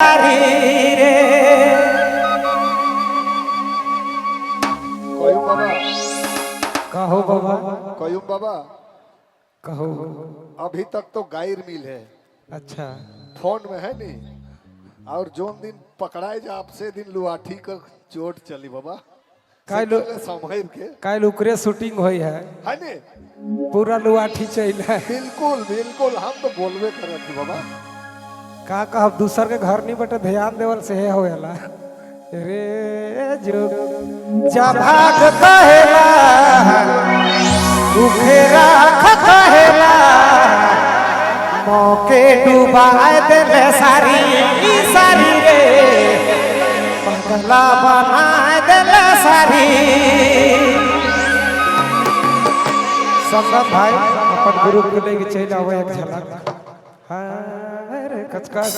कहो बाबा, कयूम बाबा, कहो। अभी तक तो गायर मिल है। अच्छा, फोन में है नहीं। और जोन दिन पकड़ाए जा आपसे दिन लुआठी का चोट चली बाबा। समय के काल उकरे शूटिंग हुई है ने पूरा लुआठी चल है। बिल्कुल बिल्कुल, हम तो बोलबे कर रहे थे बाबा। का कहब दूसर के घर नहीं बटे ध्यान देवल से है होएला रे जो जभाग कहेला उखेरा कहेला मौके डुबाए देले सारी सारी रे पगला बनाए देले सारी। सब भाई अपन गुरु को लेके चल आवे एक झलक। हाँ रे कचकच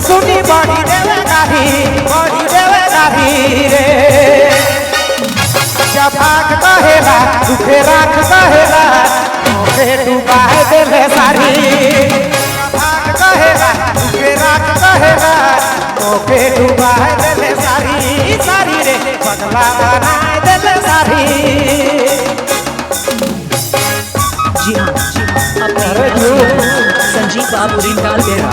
सुनी बड़ी देवे गारी रे जभाग कहेला दुखे राख कहेला मोहे डुबाए देले सारी। जभाग कहेला दुखे राख कहेला मोहे डुबाए देले सारी सारी रे पगला बनाए देले सारी। जी हाँ अपने संजीव बाबू रिंगाल बेरा।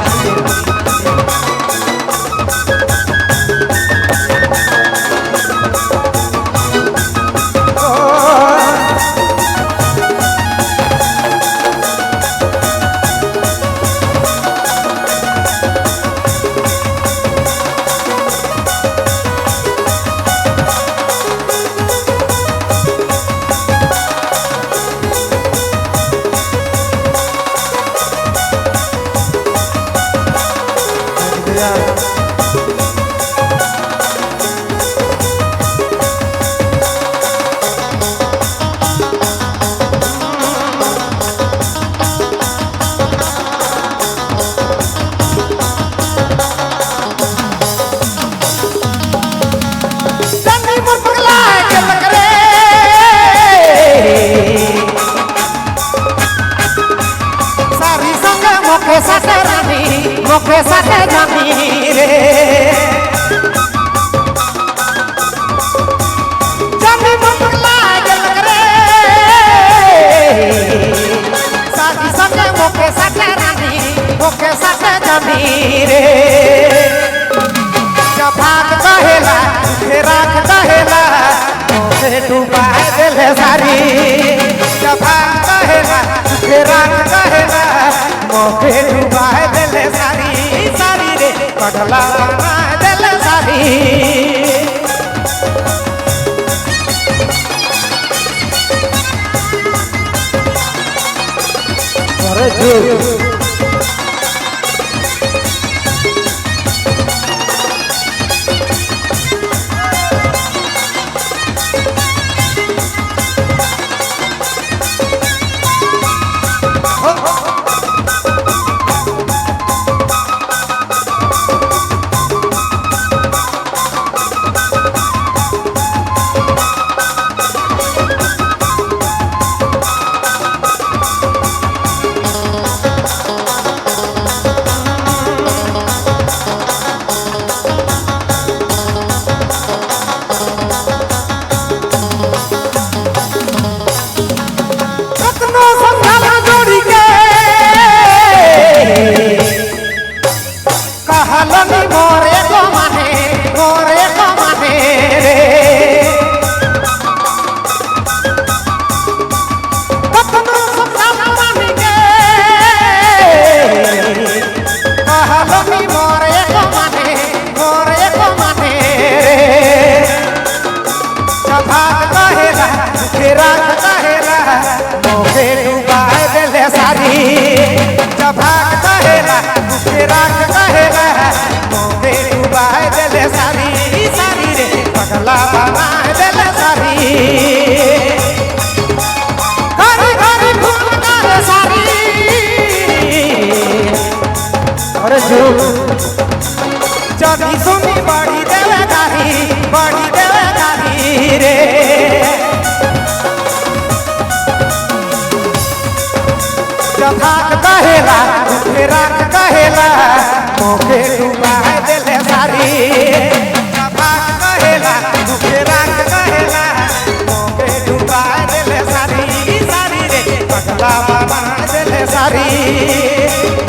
मोखे साथे जानी रे जानी मुकला जलक रे साथी संगे मोखे साथे रानी मोखे साथे जानी रे जभाग कहेला राख कहेला मोहे डुबाए देले सारी। जभाग कहेला राख कहेला मोहे डुबाए देले सारी सारी रे पगला बनाए देले सारी। अरे जो रे जथाक कहेला दुखे राख कहेला मोके डुबा देले सारी जथाक कहेला दुखे राख कहेला मोके डुबा देले सारी सारी रे पगला बना देले सारी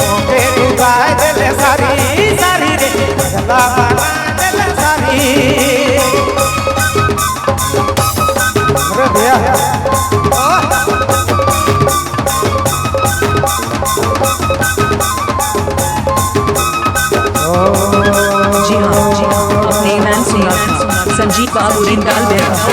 मोके डुबा देले सारी सारी रे पगला बना देले सारी अरे भैया जी हाँ, अपने नाम सुना था संजीव बाबू रिंडाल बेरा।